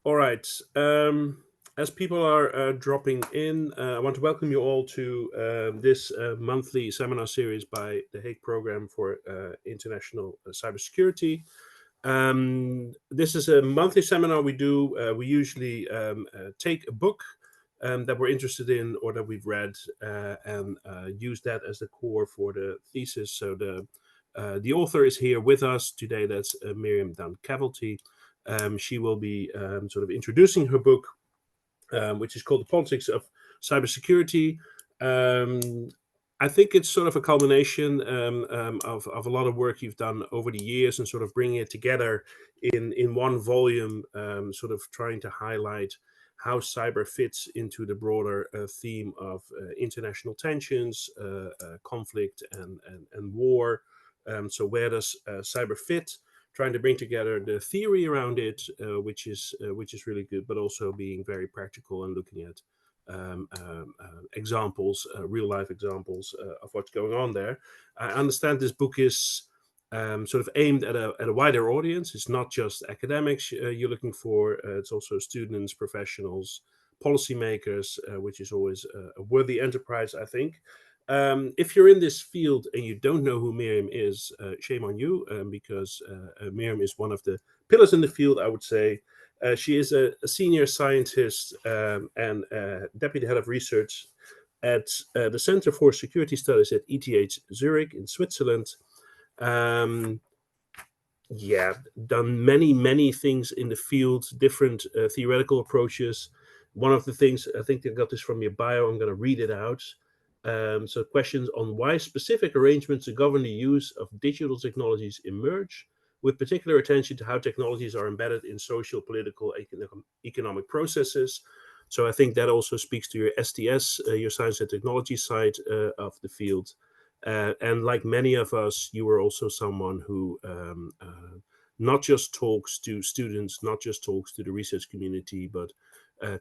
All right. As people are dropping in, I want to welcome you all to this monthly seminar series by the Hague Program for International Cybersecurity. This is a monthly seminar we do. We usually take a book that we're interested in or that we've read and use that as the core for the thesis. So the author is here with us today. That's Myriam Dunn Cavelty. She will be sort of introducing her book, which is called The Politics of Cybersecurity. Um, I think it's sort of a culmination of a lot of work you've done over the years and sort of bringing it together in one volume, sort of trying to highlight how cyber fits into the broader theme of international tensions, conflict, and war. So where does cyber fit? Trying to bring together the theory around it, which is really good, but also being very practical and looking at examples, real life examples of what's going on there. I understand this book is sort of aimed at a wider audience. It's not just academics you're looking for. It's also students, professionals, policymakers, which is always a worthy enterprise, I think. If you're in this field and you don't know who Miriam is, shame on you, because Miriam is one of the pillars in the field, I would say. She is a senior scientist and deputy head of research at the Center for Security Studies at ETH Zurich in Switzerland. Um, yeah, done many things in the field, different theoretical approaches. One of the things, I think I got this from your bio, I'm going to read it out. So questions on why specific arrangements to govern the use of digital technologies emerge, with particular attention to how technologies are embedded in social, political, economic processes. So I think that also speaks to your STS, your science and technology side of the field. And like many of us, you were also someone who not just talks to students, not just talks to the research community, but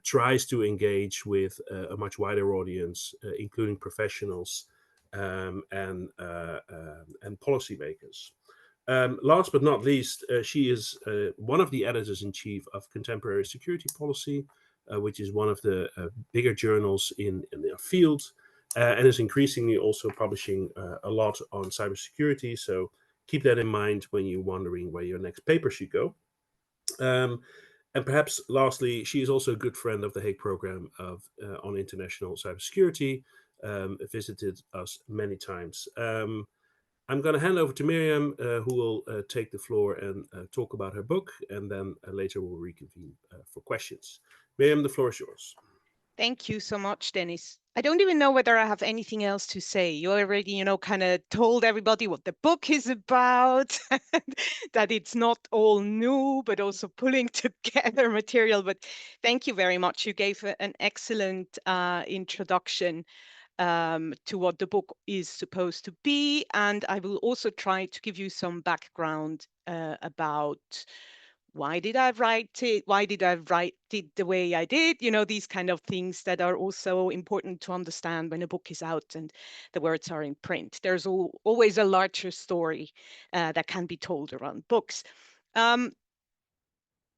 tries to engage with a much wider audience, including professionals and policymakers. Last but not least, she is one of the editors in chief of Contemporary Security Policy, which is one of the bigger journals in their field, and is increasingly also publishing a lot on cybersecurity. So keep that in mind when you're wondering where your next paper should go. Um, and perhaps lastly, she is also a good friend of the Hague program on international cybersecurity, visited us many times. I'm going to hand over to Miriam, who will take the floor and talk about her book, and then later we'll reconvene for questions. Miriam, the floor is yours. Thank you so much, Dennis. I don't even know whether I have anything else to say. You already, kind of told everybody what the book is about, that it's not all new, but also pulling together material. But thank you very much. You gave an excellent introduction to what the book is supposed to be. And I will also try to give you some background about why did I write it? Why did I write it the way I did? These kind of things that are also important to understand when a book is out and the words are in print. There's always a larger story that can be told around books.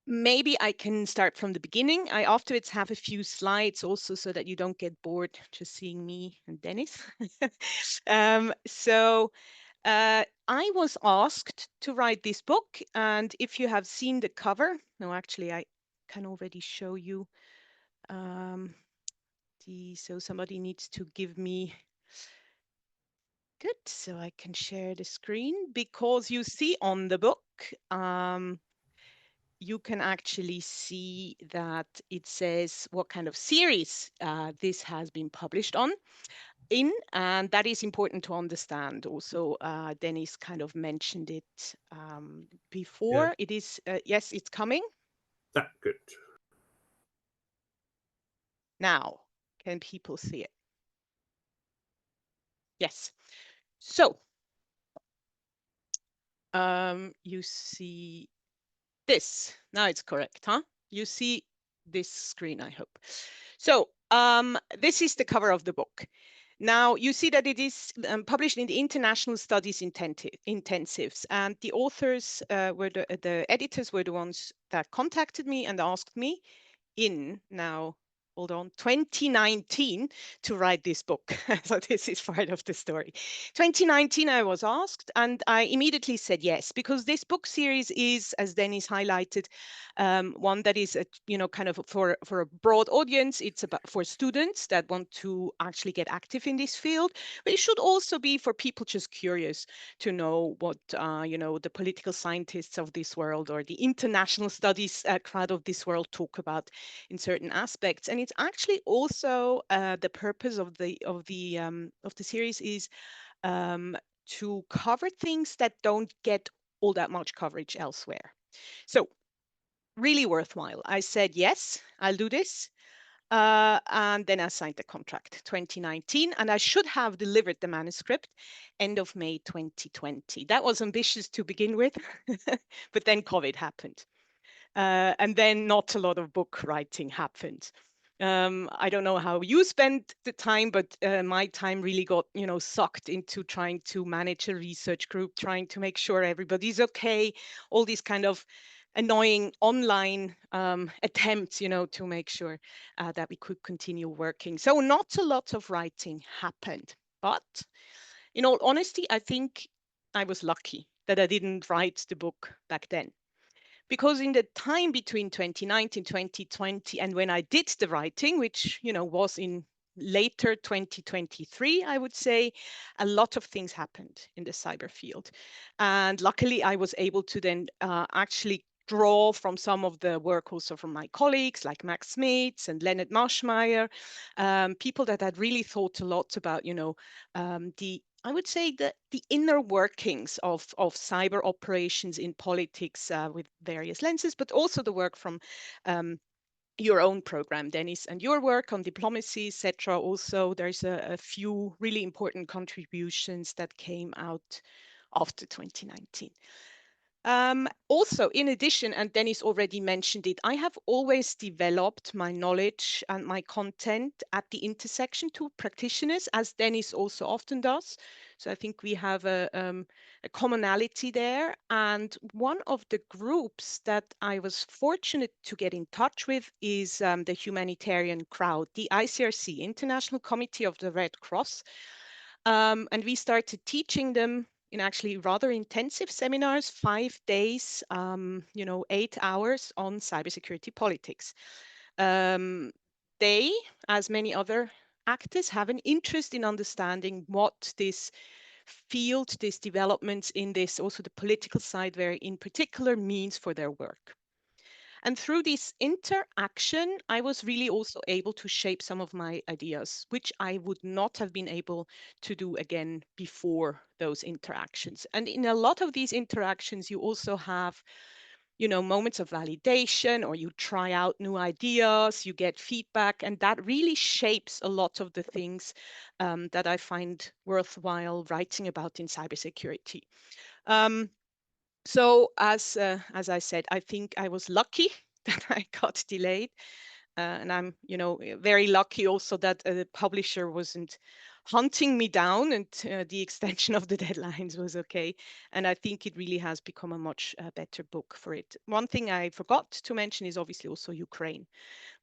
Maybe I can start from the beginning. I afterwards have a few slides also so that you don't get bored just seeing me and Dennis. I was asked to write this book, and if you have seen the cover, no, actually, I can already show you so somebody needs to give me, good, so I can share the screen, because you see on the book, you can actually see that it says what kind of series this has been published in, and that is important to understand. Also, Dennis kind of mentioned it Yeah, before. It is, yes, it's coming. good. Now, can people see it? Yes. So, you see this. Now it's correct, huh? You see this screen, I hope. So, this is the cover of the book. Now, you see that it is published in the International Studies Intensives, and the authors were the editors were the ones that contacted me and asked me in now, hold on, 2019 to write this book. So this is part of the story. 2019, I was asked, and I immediately said yes, because this book series is, as Dennis highlighted, one that is, kind of for a broad audience. It's about for students that want to actually get active in this field, but it should also be for people just curious to know what, the political scientists of this world or the international studies crowd of this world talk about in certain aspects. And it's actually also the purpose of the series is to cover things that don't get all that much coverage elsewhere. So really worthwhile. I said, yes, I'll do this. And then I signed the contract 2019, and I should have delivered the manuscript end of May 2020. That was ambitious to begin with, but then COVID happened. And then not a lot of book writing happened. I don't know how you spent the time, but my time really got, sucked into trying to manage a research group, trying to make sure everybody's okay, all these kind of annoying online attempts, to make sure that we could continue working. So not a lot of writing happened, but in all honesty, I think I was lucky that I didn't write the book back then. Because in the time between 2019, 2020, and when I did the writing, which, was in later 2023, I would say, a lot of things happened in the cyber field. And luckily, I was able to then actually draw from some of the work also from my colleagues like Max Smeets and Leonard Marshmeyer, people that had really thought a lot about, the I would say that the inner workings of cyber operations in politics with various lenses, but also the work from your own program, Dennis, and your work on diplomacy, etc. Also, there's a few really important contributions that came out after 2019. Also, in addition, and Dennis already mentioned it, I have always developed my knowledge and my content at the intersection to practitioners, as Dennis also often does. So I think we have a commonality there. And one of the groups that I was fortunate to get in touch with is the humanitarian crowd, the ICRC, International Committee of the Red Cross. And we started teaching them in actually rather intensive seminars, 5 days, 8 hours on cybersecurity politics. They, as many other actors, have an interest in understanding what this field, these developments in this, also the political side very in particular, means for their work. And through this interaction, I was really also able to shape some of my ideas, which I would not have been able to do again before those interactions. And in a lot of these interactions, you also have, moments of validation, or you try out new ideas, you get feedback, and that really shapes a lot of the things that I find worthwhile writing about in cybersecurity. So as I said, I think I was lucky that I got delayed. And I'm, very lucky also that the publisher wasn't hunting me down, and the extension of the deadlines was okay. And I think it really has become a much better book for it. One thing I forgot to mention is obviously also Ukraine.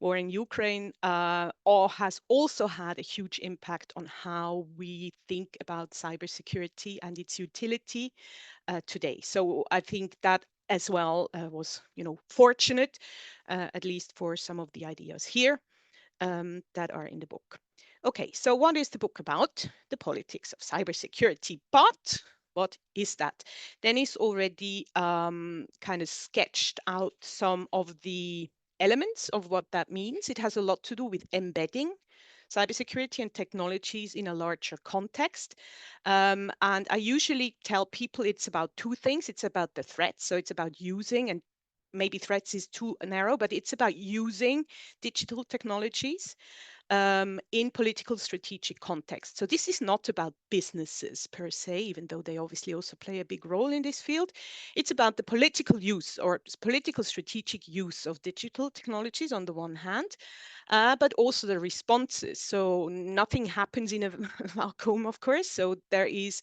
War in Ukraine has also had a huge impact on how we think about cybersecurity and its utility today. So I think that as well was, fortunate, at least for some of the ideas here that are in the book. Okay, so what is the book about? The politics of cybersecurity. But what is that? Dennis already kind of sketched out some of the elements of what that means. It has a lot to do with embedding cybersecurity and technologies in a larger context. And I usually tell people it's about two things. It's about the threats. So it's about using, and maybe threats is too narrow, but it's about using digital technologies in political strategic context. So this is not about businesses per se, even though they obviously also play a big role in this field. It's about the political use or political strategic use of digital technologies on the one hand, but also the responses. So nothing happens in a vacuum, of course. So there is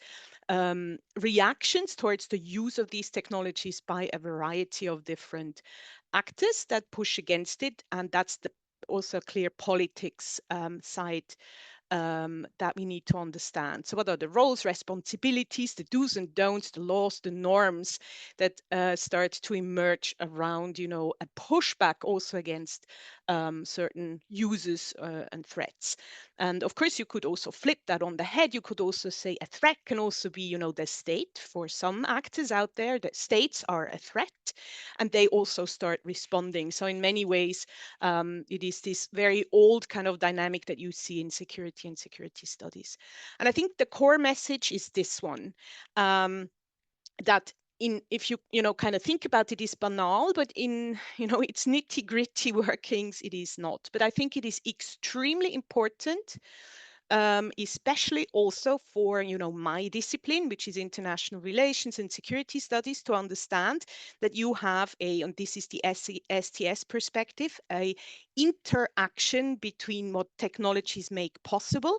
reactions towards the use of these technologies by a variety of different actors that push against it, and that's the also clear politics side that we need to understand. So what are the roles, responsibilities, the do's and don'ts, the laws, the norms that start to emerge around, a pushback also against certain uses and threats. And of course, you could also flip that on the head. You could also say a threat can also be, the state. For some actors out there, that states are a threat, and they also start responding. So in many ways, it is this very old kind of dynamic that you see in security and security studies. And I think the core message is this one, that if you kind of think about it, is banal, but in its nitty gritty workings, it is not. But I think it is extremely important, especially also for my discipline, which is international relations and security studies, to understand that you have and this is the STS perspective, a interaction between what technologies make possible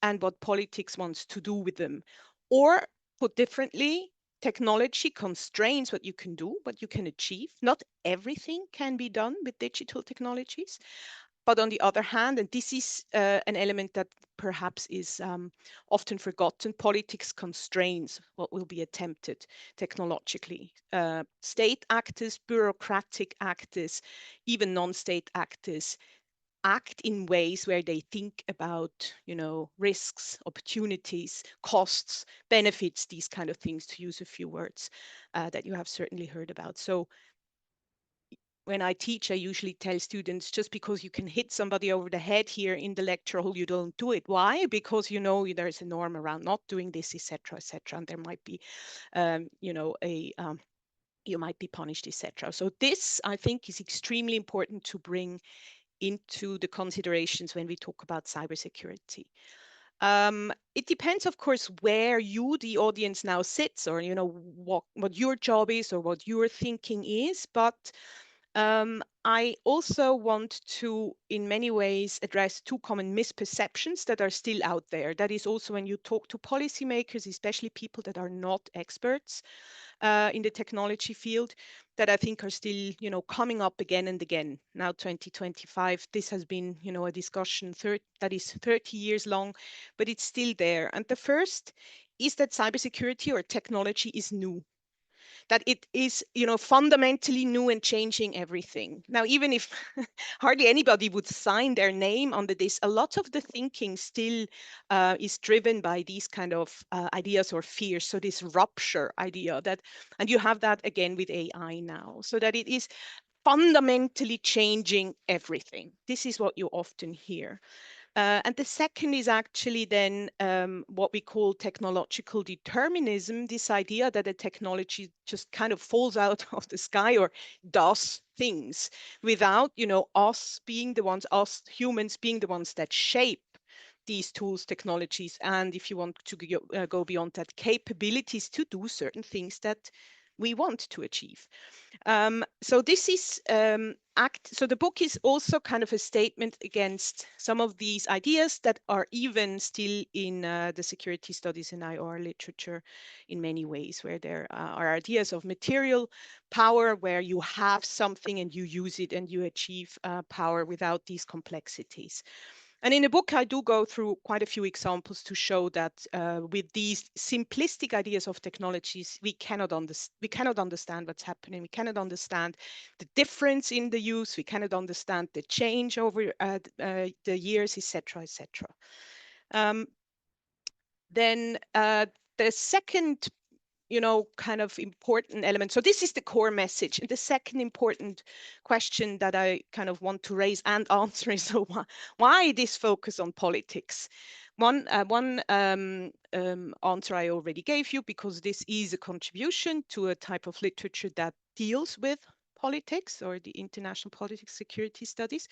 and what politics wants to do with them. Or put differently, technology constrains what you can do, what you can achieve. Not everything can be done with digital technologies. But on the other hand, and this is an element that perhaps is often forgotten, politics constrains what will be attempted technologically. State actors, bureaucratic actors, even non-state actors act in ways where they think about, risks, opportunities, costs, benefits, these kind of things, to use a few words that you have certainly heard about. So when I teach, I usually tell students, just because you can hit somebody over the head here in the lecture hall, you don't do it. Why? Because there's a norm around not doing this, etc., etc., and there might be, you might be punished, etc. So this, I think, is extremely important to bring into the considerations when we talk about cybersecurity. It depends, of course, where you, the audience, now sits, or what your job is or what your thinking is, but I also want to, in many ways, address two common misperceptions that are still out there. That is also when you talk to policymakers, especially people that are not experts in the technology field, that I think are still, coming up again and again. Now, 2025, this has been, a discussion that is 30 years long, but it's still there. And the first is that cybersecurity or technology is new, that it is, fundamentally new and changing everything. Now, even if hardly anybody would sign their name under this, a lot of the thinking still is driven by these kind of ideas or fears. So this rupture idea and you have that again with AI now, so that it is fundamentally changing everything. This is what you often hear. And the second is actually then what we call technological determinism, this idea that a technology just kind of falls out of the sky or does things without, us being the ones, us humans being the ones that shape these tools, technologies, and if you want to go beyond that, capabilities to do certain things that we want to achieve. So this is so the book is also kind of a statement against some of these ideas that are even still in the security studies and IR literature in many ways, where there are ideas of material power, where you have something and you use it and you achieve power without these complexities. And in the book, I do go through quite a few examples to show that with these simplistic ideas of technologies, we cannot understand what's happening. We cannot understand the difference in the use. We cannot understand the change over the years, etc., etc. Then the second kind of important element. So this is the core message. And the second important question that I kind of want to raise and answer is, so why this focus on politics? One answer I already gave you, because this is a contribution to a type of literature that deals with politics, or the international politics security studies.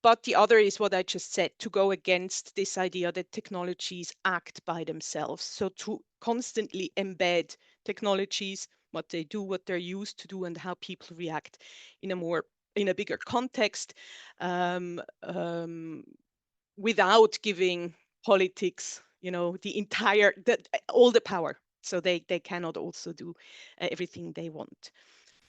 But the other is what I just said, to go against this idea that technologies act by themselves. So to constantly embed technologies, what they do, what they're used to do, and how people react in a bigger context, um, um, without giving politics, all the power. So they cannot also do everything they want.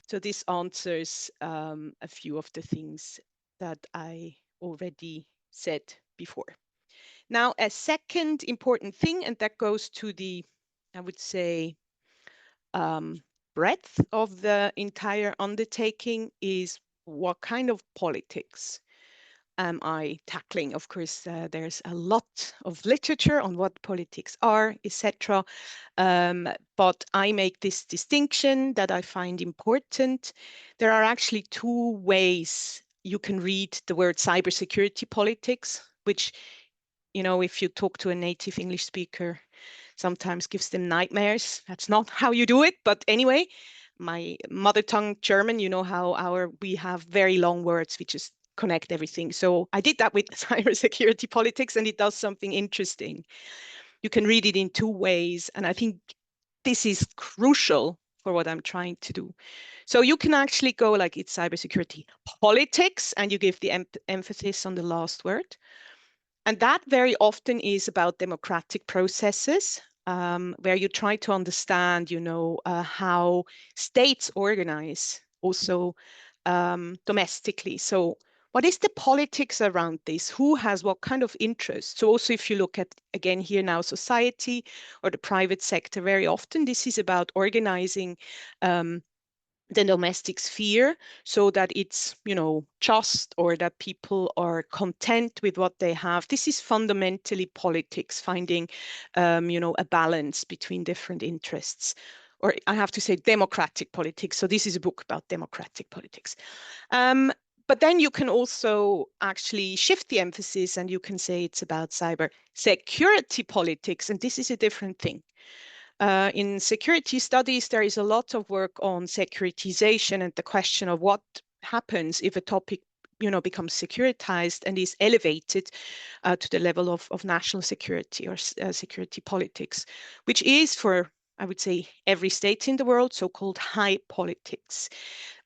So this answers a few of the things that I already said before. Now, a second important thing, and that goes to the, I would say, breadth of the entire undertaking, is what kind of politics am I tackling? Of course, there's a lot of literature on what politics are, etc. But I make this distinction that I find important. There are actually two ways you can read the word cybersecurity politics, which, if you talk to a native English speaker, sometimes gives them nightmares. That's not how you do it. But anyway, my mother tongue German, how we have very long words. We just connect everything. So I did that with cybersecurity politics, and it does something interesting. You can read it in two ways. And I think this is crucial for what I'm trying to do. So you can actually go like, it's cybersecurity politics, and you give the emphasis on the last word. And that very often is about democratic processes, where you try to understand, how states organize also domestically. So what is the politics around this? Who has what kind of interest? So also if you look at, again, here now, society or the private sector, very often this is about organizing the domestic sphere so that it's, just, or that people are content with what they have. This is fundamentally politics, finding, a balance between different interests. Or I have to say democratic politics. So this is a book about democratic politics. But then you can also actually shift the emphasis, and you can say it's about cyber security politics. And this is a different thing. In security studies, there is a lot of work on securitization and the question of what happens if a topic, becomes securitized and is elevated to the level of national security or security politics, which is, for, I would say, every state in the world, so-called high politics,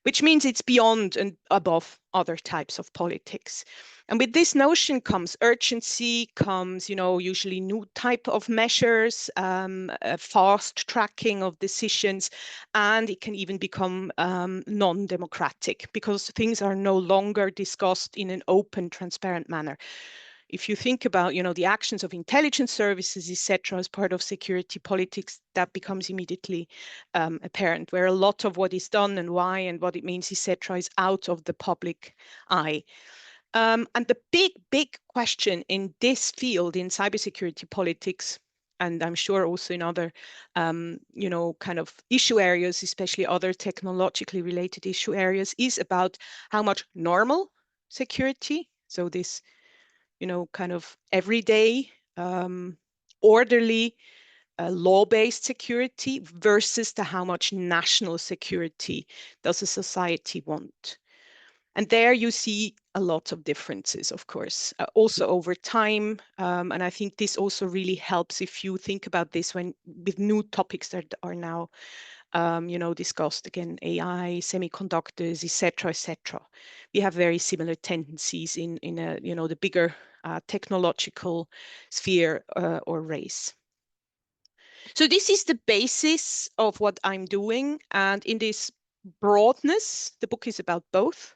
which means it's beyond and above other types of politics. And with this notion comes urgency, comes, usually new type of measures, fast tracking of decisions, and it can even become non-democratic because things are no longer discussed in an open, transparent manner. If you think about, the actions of intelligence services, etc., as part of security politics, that becomes immediately apparent, where a lot of what is done and why and what it means, etc., is out of the public eye. And the big question in this field, in cybersecurity politics, and I'm sure also in other, kind of issue areas, especially other technologically related issue areas, is about how much normal security, so this, kind of everyday, orderly, law-based security versus the how much national security does a society want. And there you see a lot of differences, of course, also over time. And I think this also really helps if you think about this with new topics that are now, discussed, again, AI, semiconductors, etc., etc. We have very similar tendencies in the bigger technological sphere or race. So this is the basis of what I'm doing. And in this broadness, the book is about both.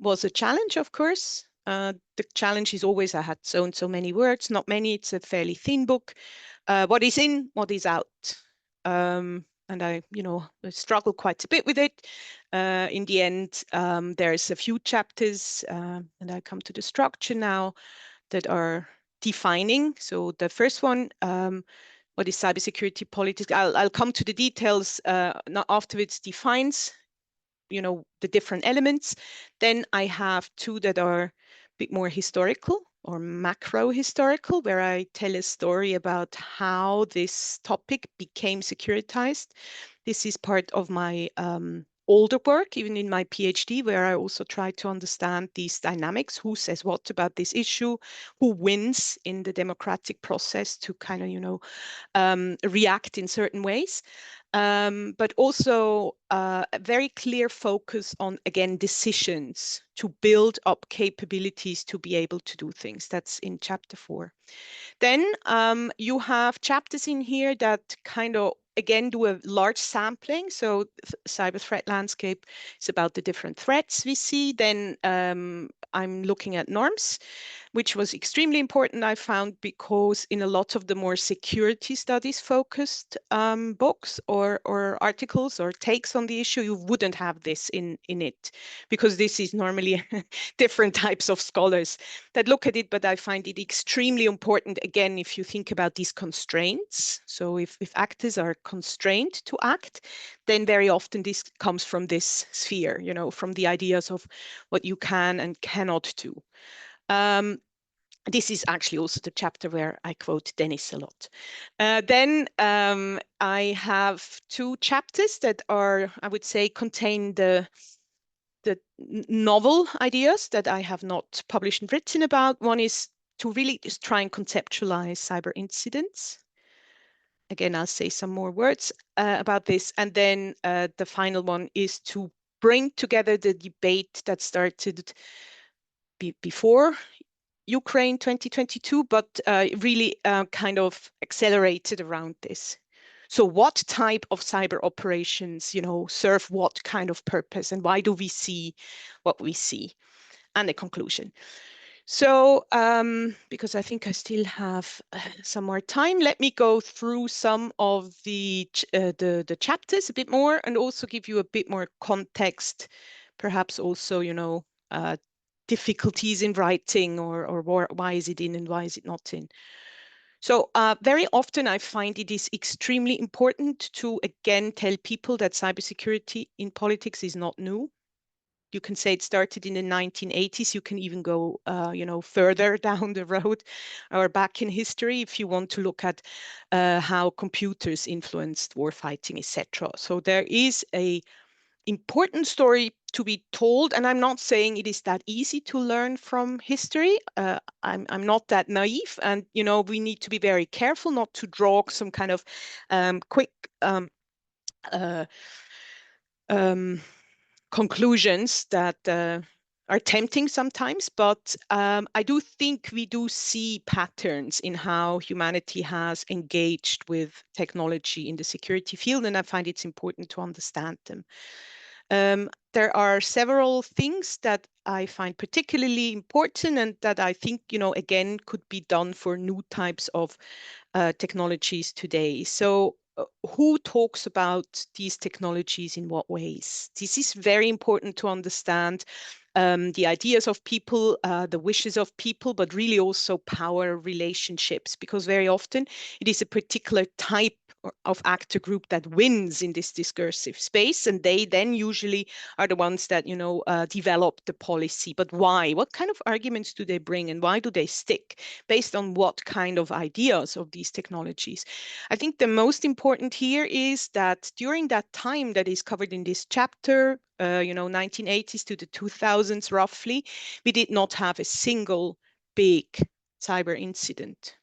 Was a challenge, of course. The challenge is always I had so many words, not many. It's a fairly thin book. What is in, what is out. And I struggle quite a bit with it. In the end, there's a few chapters, and I come to the structure now, that are defining. So the first one, what is cybersecurity politics? I'll come to the details afterwards. Defines, the different elements. Then I have two that are a bit more historical or macro historical, where I tell a story about how this topic became securitized. This is part of my older work, even in my PhD, where I also try to understand these dynamics, who says what about this issue, who wins in the democratic process to kind of, react in certain ways. But also a very clear focus on, again, decisions to build up capabilities to be able to do things. That's in chapter 4. Then you have chapters in here that kind of, again, do a large sampling. So cyber threat landscape is about the different threats we see. Then I'm looking at norms, which was extremely important, I found, because in a lot of the more security studies focused books or articles or takes on the issue, you wouldn't have this in it, because this is normally different types of scholars that look at it. But I find it extremely important, again, if you think about these constraints. So if actors are constrained to act, then very often this comes from this sphere, from the ideas of what you can and cannot do. This is actually also the chapter where I quote Dennis a lot. Then I have 2 chapters that are, I would say, contain the novel ideas that I have not published and written about. One is to really just try and conceptualize cyber incidents. Again, I'll say some more words about this. And then the final one is to bring together the debate that started before Ukraine 2022, but really kind of accelerated around this. So what type of cyber operations, serve what kind of purpose, and why do we see what we see? And the conclusion. So because I think I still have some more time, let me go through some of the chapters a bit more, and also give you a bit more context, perhaps also, difficulties in writing, or why is it in and why is it not in. So very often I find it is extremely important to, again, tell people that cybersecurity in politics is not new. You can say it started in the 1980s. You can even go, further down the road or back in history if you want to look at how computers influenced warfighting, etc. So there is a important story to be told, and I'm not saying it is that easy to learn from history. I'm not that naive, and we need to be very careful not to draw some kind of quick uh, conclusions that are tempting sometimes, but I do think we do see patterns in how humanity has engaged with technology in the security field, and I find it's important to understand them. There are several things that I find particularly important and that I think, again, could be done for new types of technologies today. So who talks about these technologies in what ways? This is very important to understand. The ideas of people, the wishes of people, but really also power relationships, because very often it is a particular type of actor group that wins in this discursive space, and they then usually are the ones that develop the policy. But why? What kind of arguments do they bring, and why do they stick? Based on what kind of ideas of these technologies? I think the most important here is that during that time that is covered in this chapter, 1980s to the 2000s roughly, we did not have a single big cyber incident.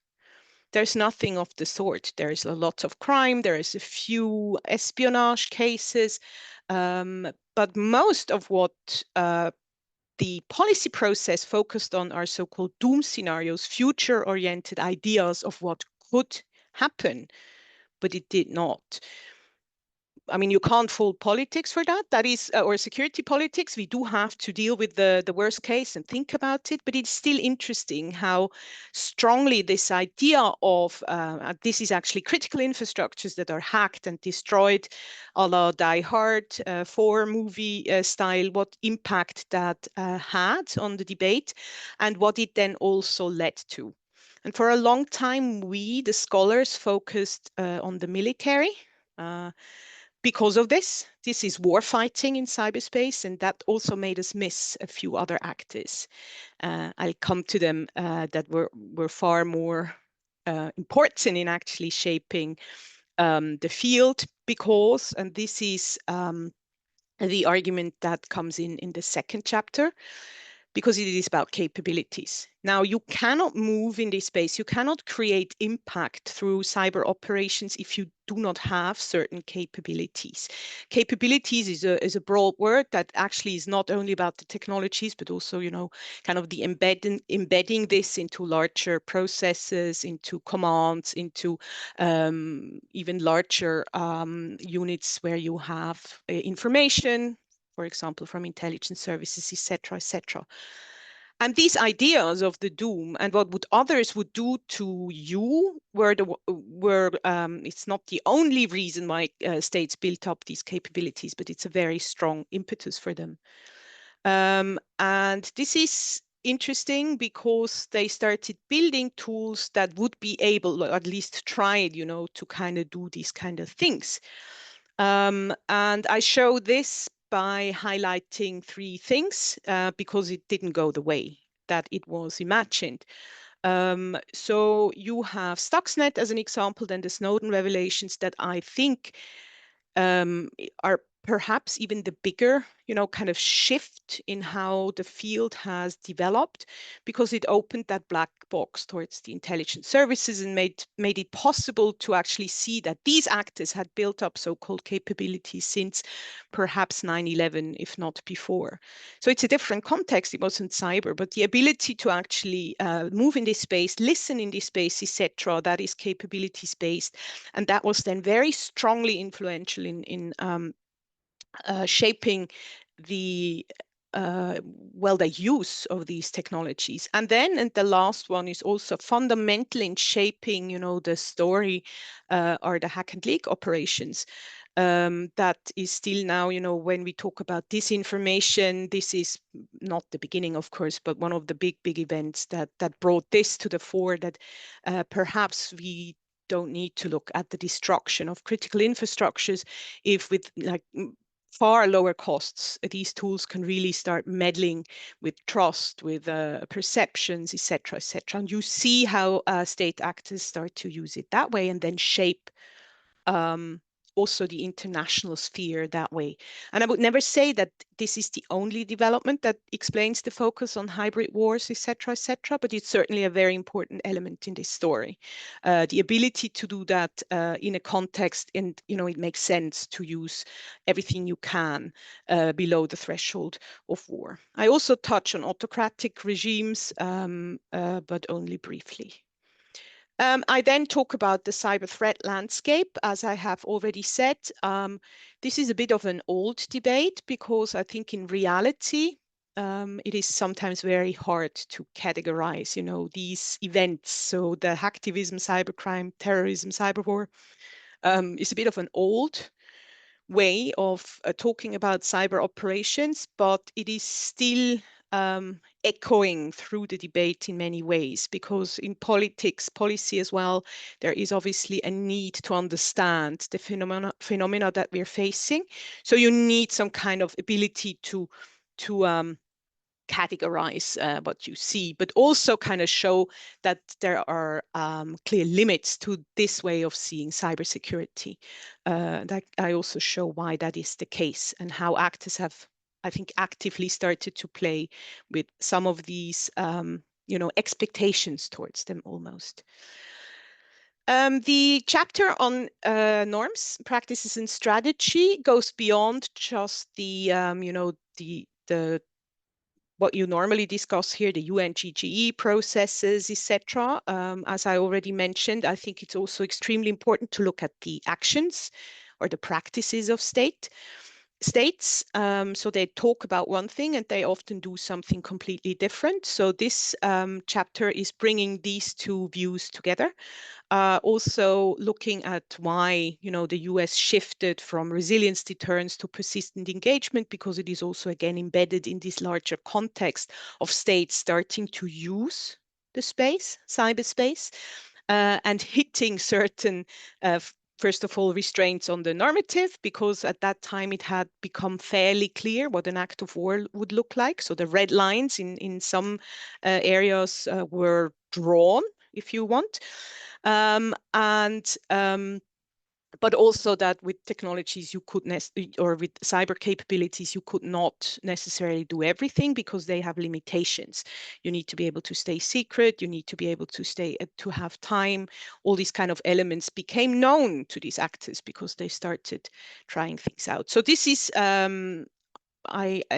There's nothing of the sort. There's a lot of crime. There is a few espionage cases, but most of what the policy process focused on are so-called doom scenarios, future-oriented ideas of what could happen, but it did not. I mean, you can't fault politics for that. That is, or security politics. We do have to deal with the worst case and think about it. But it's still interesting how strongly this idea of this is actually critical infrastructures that are hacked and destroyed, a la Die Hard 4 movie style, what impact that had on the debate and what it then also led to. And for a long time, we, the scholars, focused on the military. Because of this. This is war fighting in cyberspace, and that also made us miss a few other actors. I'll come to them that were far more important in actually shaping the field, because, and this is the argument that comes in the second chapter, because it is about capabilities. Now, you cannot move in this space. You cannot create impact through cyber operations if you do not have certain capabilities. Capabilities is a broad word that actually is not only about the technologies, but also, kind of the embedding this into larger processes, into commands, into even larger units where you have information, for example, from intelligence services, etc., etc. And these ideas of the doom and what would others would do to you were it's not the only reason why states built up these capabilities, but it's a very strong impetus for them. And this is interesting because they started building tools that would be able, or at least tried, to kind of do these kind of things. And I show this by highlighting three things because it didn't go the way that it was imagined. So you have Stuxnet as an example, then the Snowden revelations that I think are perhaps even the bigger, kind of shift in how the field has developed, because it opened that black box towards the intelligence services and made it possible to actually see that these actors had built up so-called capabilities since perhaps 9/11, if not before. So it's a different context. It wasn't cyber, but the ability to actually move in this space, listen in this space, etc., that is capabilities based. And that was then very strongly influential in shaping the the use of these technologies. And the last one is also fundamental in shaping, the story or the hack and leak operations. That is still now, when we talk about disinformation, this is not the beginning, of course, but one of the big events that brought this to the fore, that perhaps we don't need to look at the destruction of critical infrastructures if with far lower costs, these tools can really start meddling with trust, with perceptions, etc., etc. And you see how state actors start to use it that way and then shape also the international sphere that way. And I would never say that this is the only development that explains the focus on hybrid wars, etc., but it's certainly a very important element in this story. The ability to do that in a context, and it makes sense to use everything you can below the threshold of war. I also touch on autocratic regimes, but only briefly. I then talk about the cyber threat landscape. As I have already said, this is a bit of an old debate because I think in reality, it is sometimes very hard to categorize, these events. So the hacktivism, cybercrime, terrorism, cyber war is a bit of an old way of talking about cyber operations, but it is still echoing through the debate in many ways, because in politics, policy as well, there is obviously a need to understand the phenomena that we're facing. So you need some kind of ability to categorize what you see, but also kind of show that there are clear limits to this way of seeing cybersecurity. That I also show why that is the case and how actors have, I think, actively started to play with some of these, expectations towards them almost. The chapter on norms, practices, and strategy goes beyond just the, the what you normally discuss here, the UNGGE processes, etc. As I already mentioned, I think it's also extremely important to look at the actions or the practices of states. So they talk about one thing and they often do something completely different. So this chapter is bringing these two views together. Also looking at why, the US shifted from resilience deterrence to persistent engagement, because it is also again embedded in this larger context of states starting to use the space, cyberspace, and hitting certain first of all, restraints on the normative, because at that time it had become fairly clear what an act of war would look like. So the red lines in some areas were drawn, if you want. And but also that with technologies you could or with cyber capabilities you could not necessarily do everything because they have limitations. You need to be able to stay secret, you need to be able to to have time. All these kind of elements became known to these actors because they started trying things out. So this is a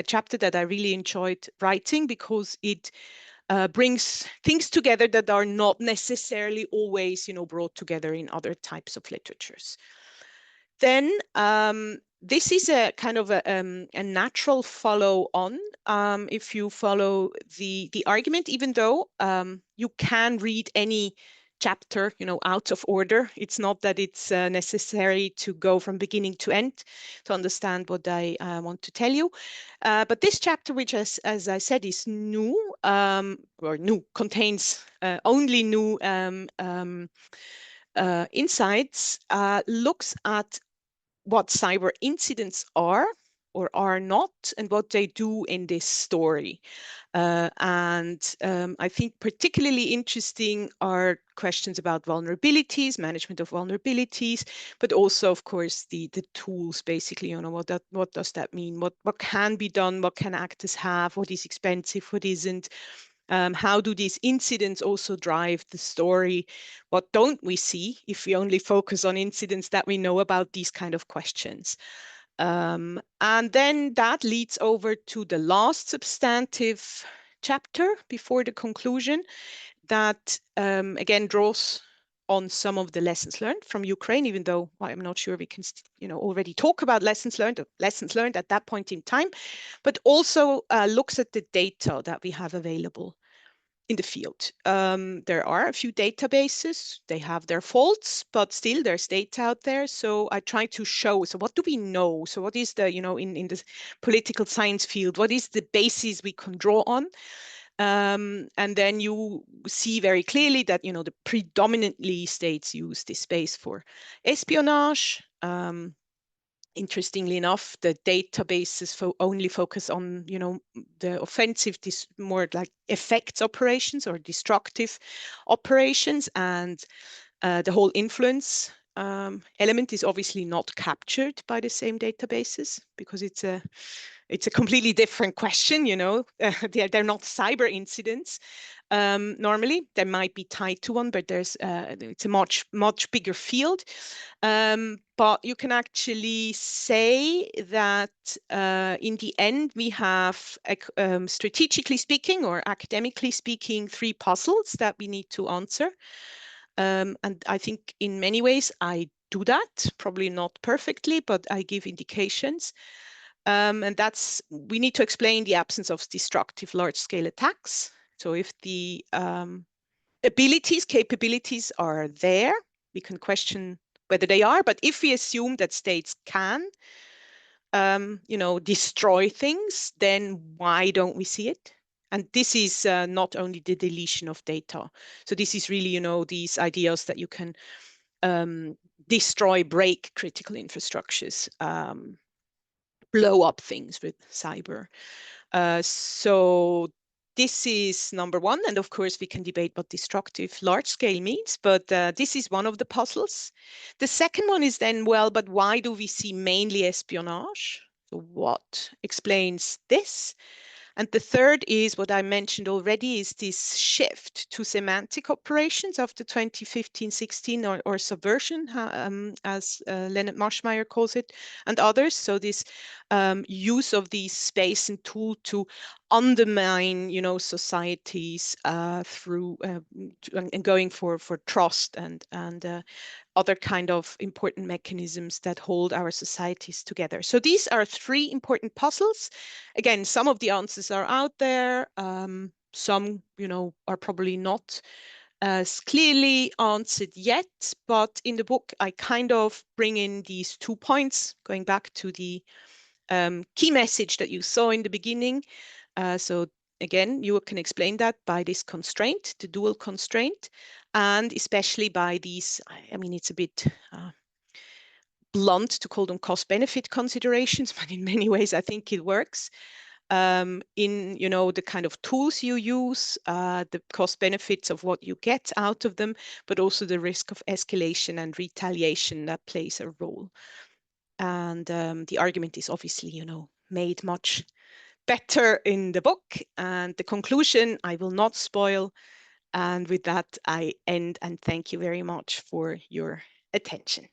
chapter that I really enjoyed writing because it brings things together that are not necessarily always, brought together in other types of literatures. Then this is a kind of a natural follow-on if you follow the argument, even though you can read any chapter, out of order. It's not that it's necessary to go from beginning to end to understand what I want to tell you. But this chapter, which as I said, is new, contains only new insights, looks at what cyber incidents are or are not, and what they do in this story. And I think particularly interesting are questions about vulnerabilities, management of vulnerabilities, but also, of course, the tools, basically, what does that mean? What can be done? What can actors have? What is expensive? What isn't? How do these incidents also drive the story? What don't we see if we only focus on incidents that we know about? These kind of questions. And then that leads over to the last substantive chapter before the conclusion that, again, draws on some of the lessons learned from Ukraine, even though I'm not sure we can, already talk about lessons learned at that point in time, but also looks at the data that we have available in the field. There are a few databases, they have their faults, but still there's data out there. So I try to show, so what do we know? So what is the, in the political science field, what is the basis we can draw on? And then you see very clearly that, the predominantly states use this space for espionage. Interestingly enough, the databases only focus on, the offensive, more like effects operations or destructive operations, and the whole influence element is obviously not captured by the same databases because it's a completely different question. They're not cyber incidents. Normally, they might be tied to one, but it's a much bigger field. But you can actually say that in the end, we have, strategically speaking or academically speaking, 3 puzzles that we need to answer. And I think in many ways I do that, probably not perfectly, but I give indications. And we need to explain the absence of destructive large-scale attacks. So if the capabilities are there, we can question whether they are. But if we assume that states can, destroy things, then why don't we see it? And this is not only the deletion of data. So this is really, these ideas that you can destroy, break critical infrastructures, blow up things with cyber. So this is number 1. And of course, we can debate what destructive large scale means, but this is one of the puzzles. The second one is then, well, but why do we see mainly espionage? So what explains this? And the third is what I mentioned already, is this shift to semantic operations after 2015-16 or subversion, as Leonard Marshmeyer calls it, and others. So this use of these space and tool to undermine, societies through and going for trust and other kind of important mechanisms that hold our societies together. So these are 3 important puzzles. Again, some of the answers are out there. Some, are probably not as clearly answered yet, but in the book, I kind of bring in these 2 points, going back to the key message that you saw in the beginning. So again, you can explain that by this constraint, the dual constraint, and especially by these, I mean, it's a bit blunt to call them cost-benefit considerations, but in many ways, I think it works. in, you know, the kind of tools you use, the cost benefits of what you get out of them, but also the risk of escalation and retaliation that plays a role. And the argument is obviously, you know, made much better in the book. And the conclusion I will not spoil. And with that, I end and thank you very much for your attention.